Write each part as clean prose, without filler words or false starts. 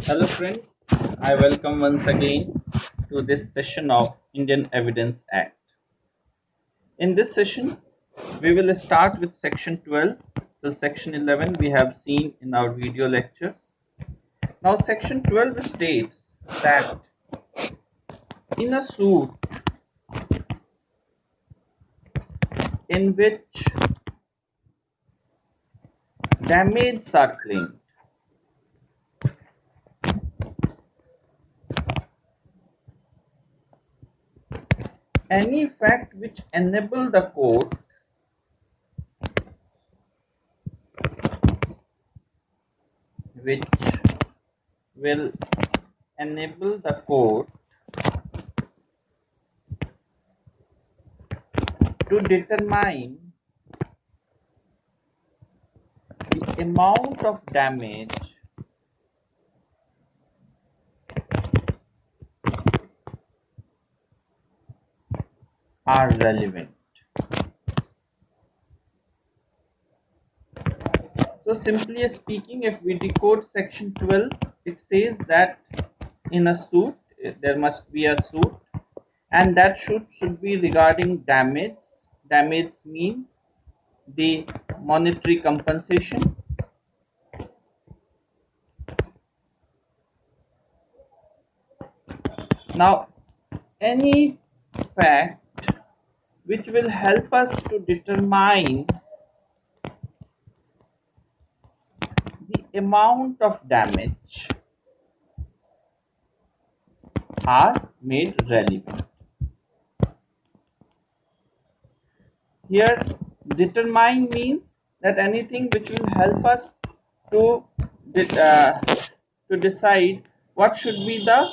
Hello friends, I welcome once again to this session of Indian Evidence Act. In this session, we will start with section 12 till section 11 we have seen in our video lectures. Now section 12 states that in a suit in which damages are claimed, any fact which enable the court which will enable the court to determine the amount of damage are relevant. So simply speaking, if we decode section 12, it says that in a suit there must be a suit, and that should be regarding damage. Damage means the monetary compensation. Now any fact which will help us to determine the amount of damage are made relevant. Here determine means that anything which will help us to decide what should be the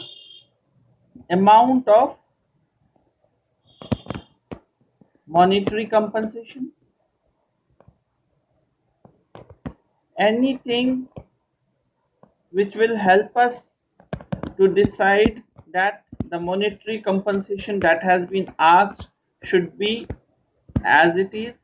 amount of monetary compensation. Anything which will help us to decide that the monetary compensation that has been asked should be as it is,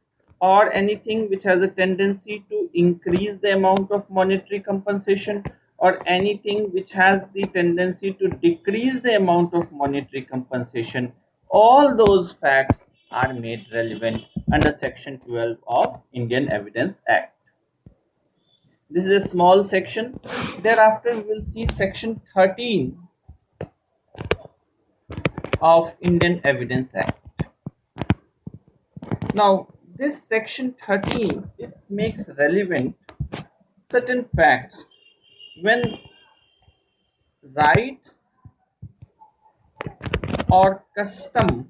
or anything which has a tendency to increase the amount of monetary compensation, or anything which has the tendency to decrease the amount of monetary compensation. All those facts are made relevant under section 12 of Indian Evidence Act. This is a small section. Thereafter we will see section 13 of Indian Evidence Act. Now this section 13, it makes relevant certain facts when rights or custom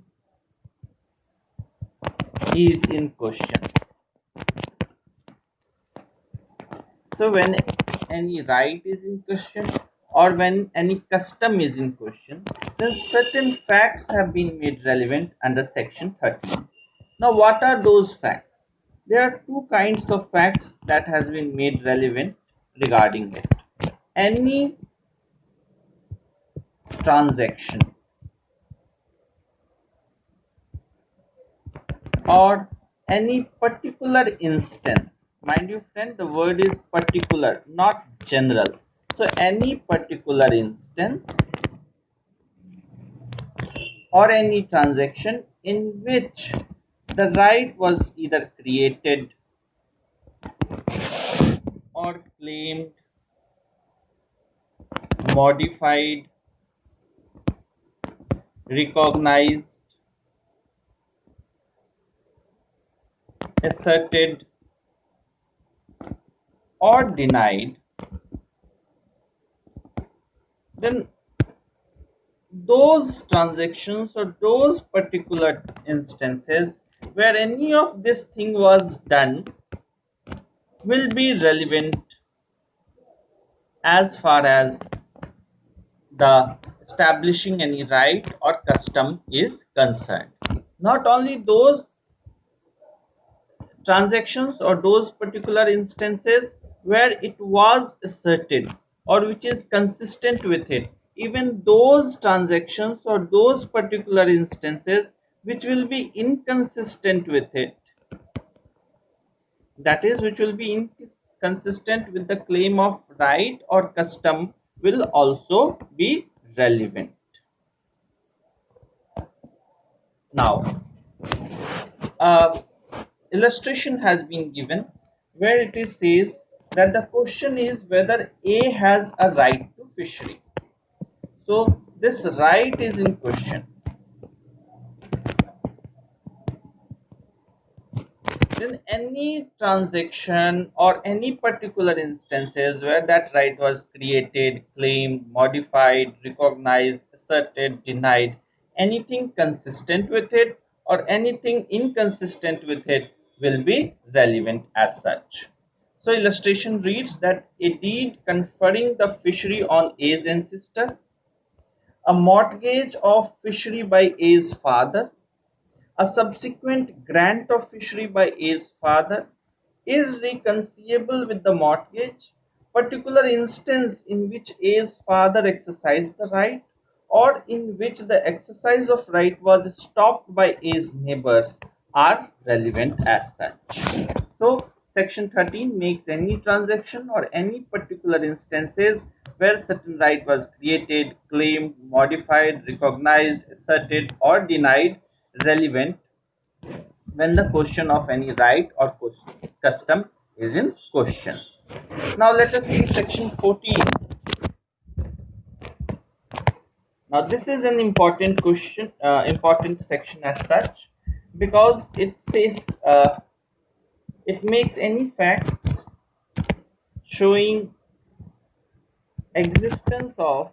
is in question. So when any right is in question or when any custom is in question, then certain facts have been made relevant under section 13. Now what are those facts? There are two kinds of facts that has been made relevant regarding it. Any transaction or any particular instance. Mind you friend, the word is particular, not general. So any particular instance or any transaction in which the right was either created or claimed, modified, recognized, asserted, or denied, then those transactions or those particular instances where any of this thing was done will be relevant as far as the establishing any right or custom is concerned. Not only those transactions or those particular instances where it was asserted or which is consistent with it, even those transactions or those particular instances which will be inconsistent with it, that is which will be inconsistent with the claim of right or custom will also be relevant. Now, illustration has been given where it is says that the question is whether A has a right to fishery. So this right is in question. In any transaction or any particular instances where that right was created, claimed, modified, recognized, asserted, denied, anything consistent with it or anything inconsistent with it will be relevant as such. So illustration reads that a deed conferring the fishery on A's ancestor, a mortgage of fishery by A's father, a subsequent grant of fishery by A's father, irreconcilable with the mortgage, particular instance in which A's father exercised the right, or in which the exercise of right was stopped by A's neighbors are relevant as such. So, section 13 makes any transaction or any particular instances where certain right was created, claimed, modified, recognized, asserted, or denied relevant when the question of any right or custom is in question. Now let us see section 14. Now this is an important question, important section as such, because it says it makes any facts showing existence of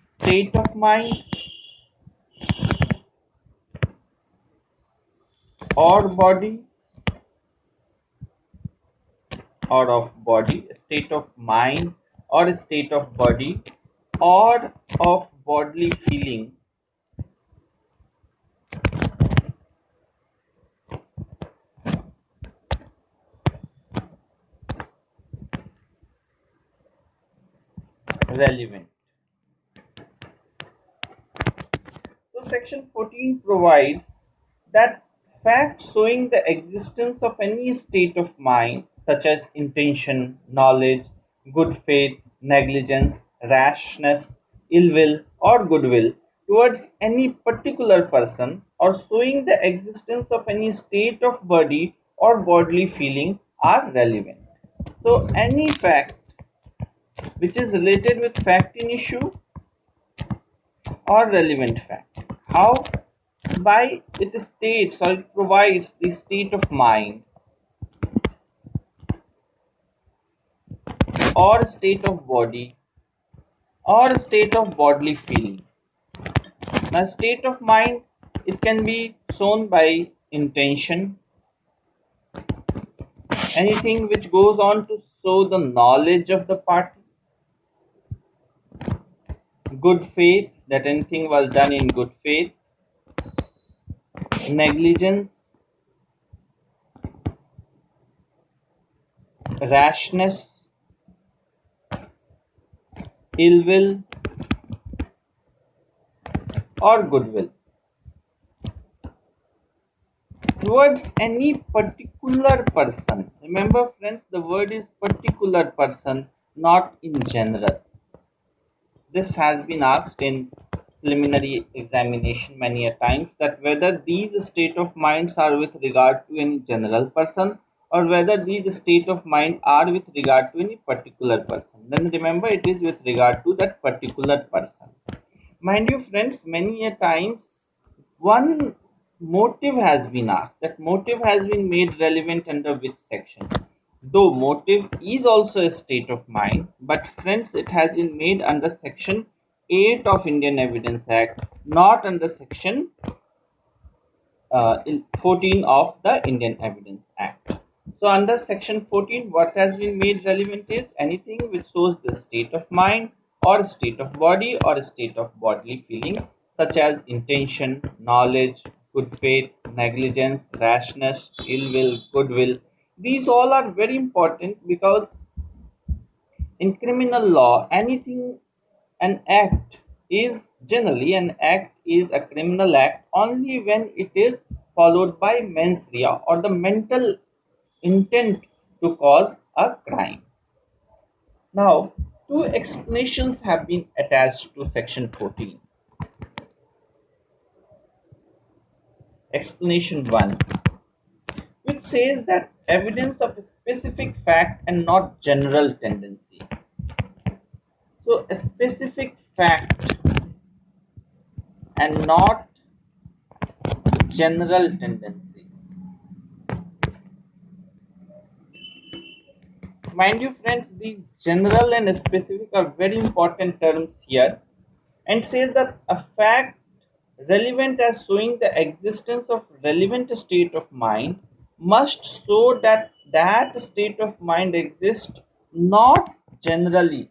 state of mind or body or of body, a state of mind or a state of body or of bodily feeling relevant. So section 14 provides that facts showing the existence of any state of mind such as intention, knowledge, good faith, negligence, rashness, ill will or goodwill towards any particular person or showing the existence of any state of body or bodily feeling are relevant. So any fact which is related with fact in issue or relevant fact. How? By it states or it provides the state of mind or state of body or state of bodily feeling. Now, state of mind, it can be shown by intention, anything which goes on to show the knowledge of the party, good faith, that anything was done in good faith, negligence, rashness, ill will, or goodwill towards any particular person. Remember, friends, the word is particular person, not in general. This has been asked in preliminary examination many a times, that whether these state of minds are with regard to any general person or whether these state of mind are with regard to any particular person. Then remember, it is with regard to that particular person. Mind you, friends, many a times one motive has been asked. That motive has been made relevant under which section? Though motive is also a state of mind, but friends, it has been made under section 8 of Indian Evidence Act, not under section 14 of the Indian Evidence Act. So under section 14, what has been made relevant is anything which shows the state of mind or state of body or state of bodily feeling, such as intention, knowledge, good faith, negligence, rashness, ill will, goodwill. These all are very important because in criminal law, anything, an act is generally an act is a criminal act only when it is followed by mens rea or the mental intent to cause a crime. Now, two explanations have been attached to section 14. Explanation 1, which says that evidence of a specific fact and not general tendency. So, a specific fact and not general tendency. Mind you, friends, these general and specific are very important terms here, and says that a fact relevant as showing the existence of relevant state of mind must show that that state of mind exists not generally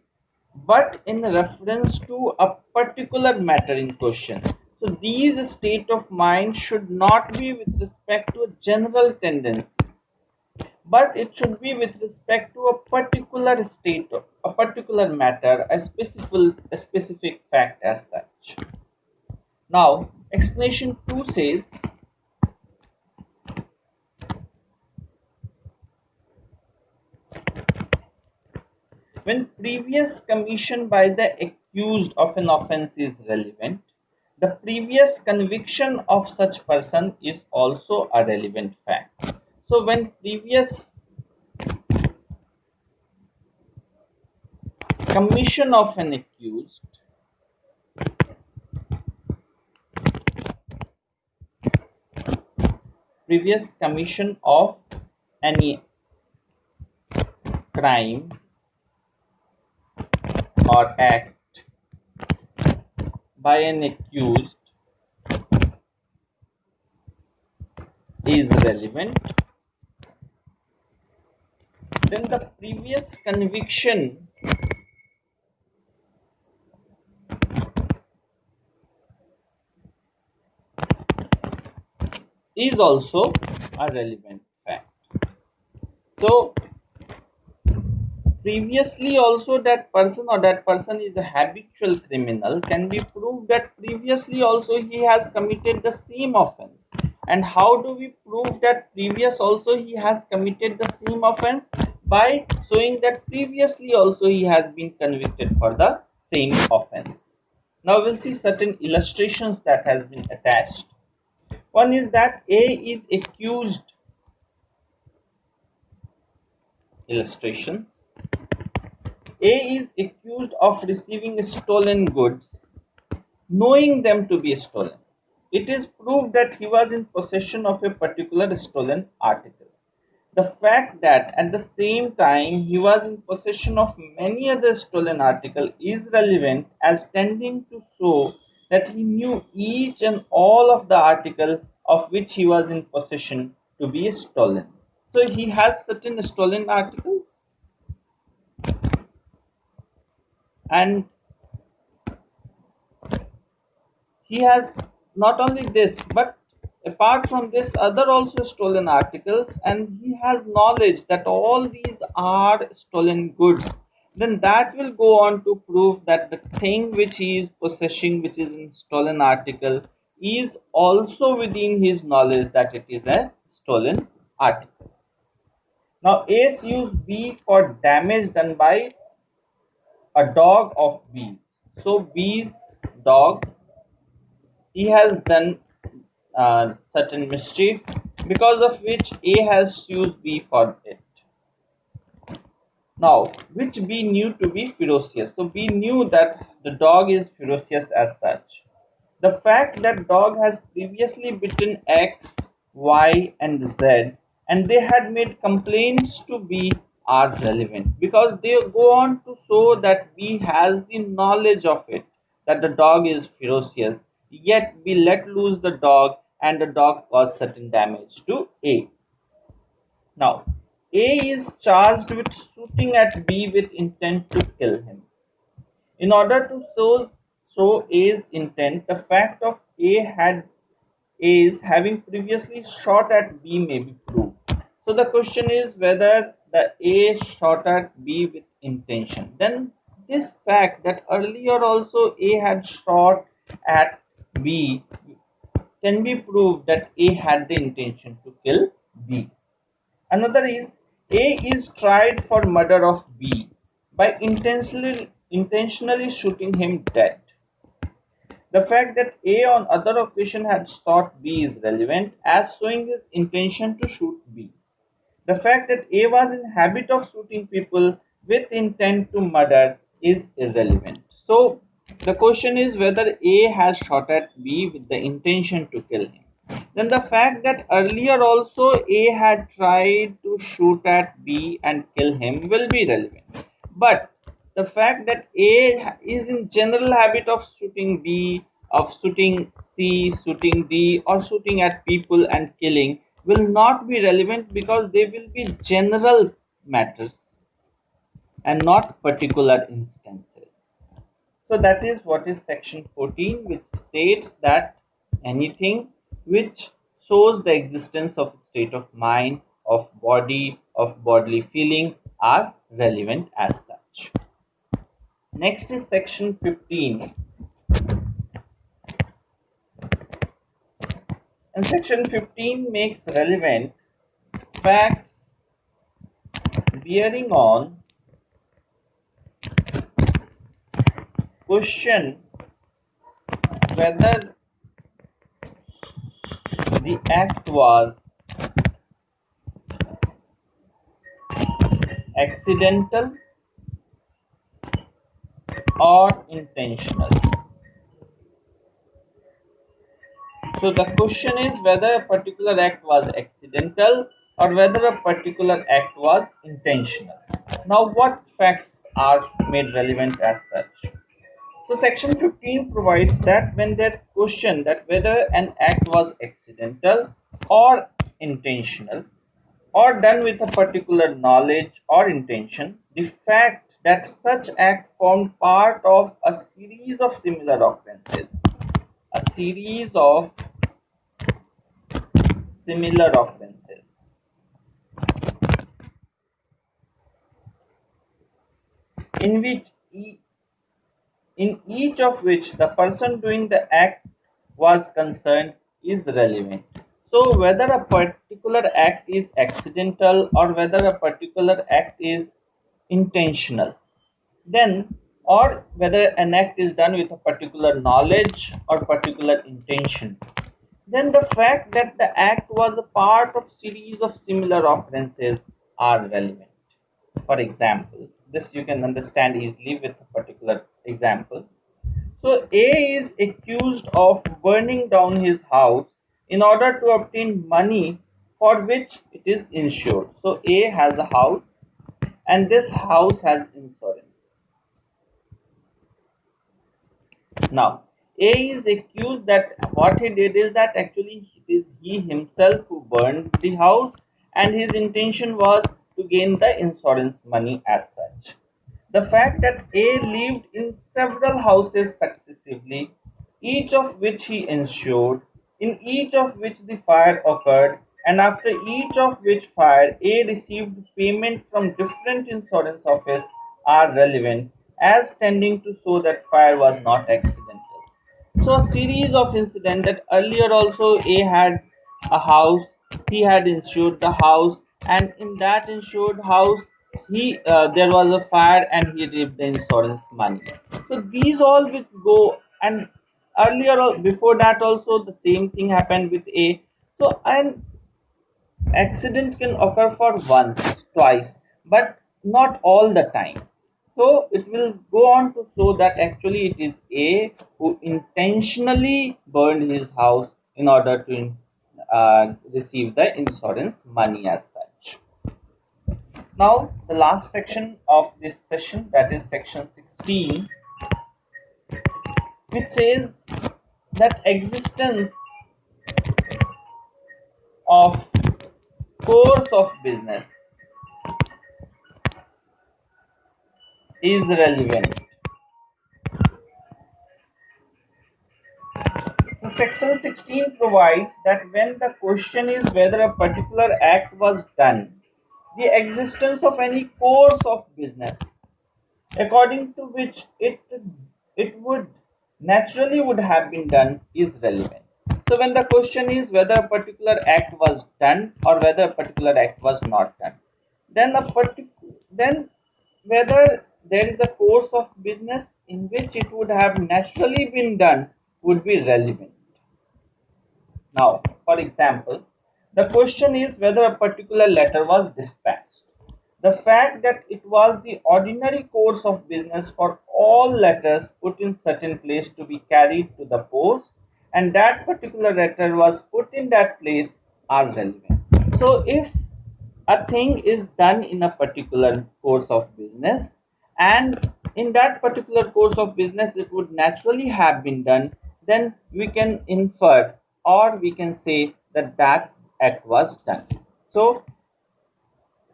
but in reference to a particular matter in question. So these state of mind should not be with respect to a general tendency, but it should be with respect to a particular state, a particular matter, a specific fact as such. Now, explanation 2 says, when previous commission by the accused of an offense is relevant, the previous conviction of such person is also a relevant fact. So, when commission of an accused previous commission of any crime or act by an accused is relevant, then the previous conviction is also a relevant fact. So previously also that person or that person is a habitual criminal can be proved that previously also he has committed the same offense. And how do we prove that previous also he has committed the same offense? By showing that previously also he has been convicted for the same offense. Now we'll see certain illustrations that has been attached. One is that A is accused. Illustrations. A is accused of receiving stolen goods, knowing them to be stolen. It is proved that he was in possession of a particular stolen article. The fact that at the same time he was in possession of many other stolen articles is relevant as tending to show that he knew each and all of the article of which he was in possession to be stolen. So he has certain stolen articles, and he has not only this but apart from this other also stolen articles, and he has knowledge that all these are stolen goods, then that will go on to prove that the thing which he is possessing, which is in stolen article, is also within his knowledge that it is a stolen article. Now A sues B for damage done by a dog of B's. So B's dog, he has done certain mischief, because of which A has sued B for it. Now, which B knew to be ferocious. So B knew that the dog is ferocious as such. The fact that dog has previously bitten X, Y, and Z, and they had made complaints to B are relevant because they go on to show that B has the knowledge of it, that the dog is ferocious, yet B let loose the dog and the dog caused certain damage to A. Now, A is charged with shooting at B with intent to kill him. In order to show A's intent, the fact of A's having previously shot at B may be proved. So the question is whether the A shot at B with intention. Then this fact that earlier also A had shot at B can be proved that A had the intention to kill B. Another is A is tried for murder of B. by intentionally shooting him dead. The fact that A on other occasion had shot B is relevant as showing his intention to shoot B. The fact that A was in habit of shooting people with intent to murder is irrelevant. So the question is whether A has shot at B with the intention to kill him. Then the fact that earlier also A had tried to shoot at B and kill him will be relevant. But the fact that A is in general habit of shooting B, of shooting C, shooting D, or shooting at people and killing will not be relevant because they will be general matters and not particular instances. So that is what is section 14, which states that anything which shows the existence of a state of mind, of body, of bodily feeling are relevant as such. Next is section 15. And section 15 makes relevant facts bearing on question whether the act was accidental or intentional. So the question is whether a particular act was accidental or whether a particular act was intentional. Now what facts are made relevant as such? So section 15 provides that when that question that whether an act was accidental or intentional or done with a particular knowledge or intention, the fact that such act formed part of a series of similar occurrences, a series of similar occurrences in which in each of which the person doing the act was concerned is relevant. So whether a particular act is accidental or whether a particular act is intentional, then or whether an act is done with a particular knowledge or particular intention, then the fact that the act was a part of series of similar occurrences are relevant. For example, this you can understand easily with a particular example. So A is accused of burning down his house in order to obtain money for which it is insured. So A has a house and this house has insurance. Now, A is accused that what he did is that actually it is he himself who burned the house and his intention was to gain the insurance money as such. The fact that A lived in several houses successively, each of which he insured, in each of which the fire occurred, and after each of which fire A received payment from different insurance office are relevant as tending to show that fire was not accidental. So a series of incidents that earlier also A had a house, he had insured the house, and in that insured house, he there was a fire and he received the insurance money. So these all will go, and earlier before that also the same thing happened with A. So an accident can occur for once, twice, but not all the time. So it will go on to show that actually it is A who intentionally burned his house in order to receive the insurance money as such. Now the last section of this session, that is section 16, which says that existence of course of business is relevant. So section 16 provides that when the question is whether a particular act was done, the existence of any course of business according to which it would naturally would have been done is relevant. So when the question is whether a particular act was done or whether a particular act was not done, then then whether there is a course of business in which it would have naturally been done would be relevant. Now, for example, the question is whether a particular letter was dispatched. The fact that it was the ordinary course of business for all letters put in certain place to be carried to the post, and that particular letter was put in that place, are relevant. So, if a thing is done in a particular course of business, and in that particular course of business it would naturally have been done, then we can infer, or we can say that that act was done. So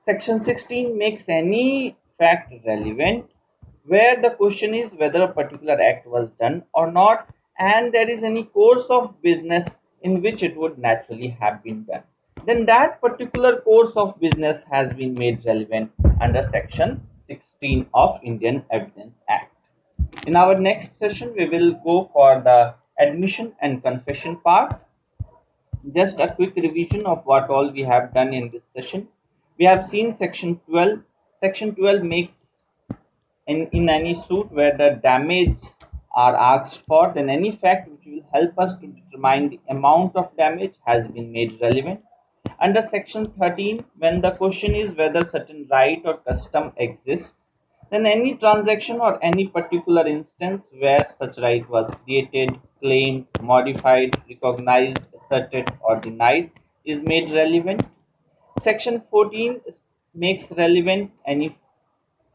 section 16 makes any fact relevant where the question is whether a particular act was done or not, and there is any course of business in which it would naturally have been done. Then that particular course of business has been made relevant under section 16 of Indian Evidence Act. In our next session, we will go for the admission and confession part. Just a quick revision of what all we have done in this session. We have seen section 12. Section 12 makes in any suit where the damage are asked for, then any fact which will help us to determine the amount of damage has been made relevant. Under section 13, when the question is whether certain right or custom exists, then any transaction or any particular instance where such right was created, claimed, modified, recognized, asserted, or denied is made relevant. Section 14 makes relevant any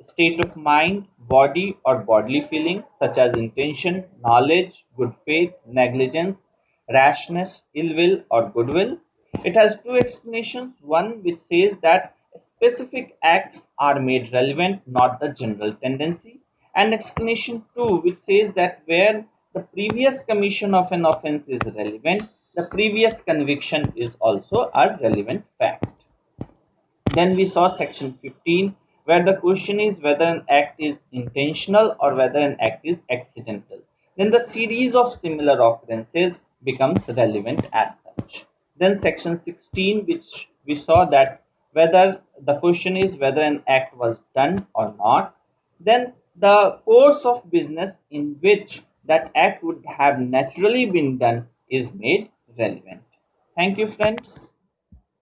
state of mind, body, or bodily feeling, such as intention, knowledge, good faith, negligence, rashness, ill will, or goodwill. It has two explanations, one which says that specific acts are made relevant, not the general tendency, and explanation two, which says that where the previous commission of an offense is relevant, the previous conviction is also a relevant fact. Then we saw section 15, where the question is whether an act is intentional or whether an act is accidental. Then the series of similar occurrences becomes relevant as such. Then section 16, which we saw that whether the question is whether an act was done or not. Then the course of business in which that act would have naturally been done is made relevant. Thank you, friends.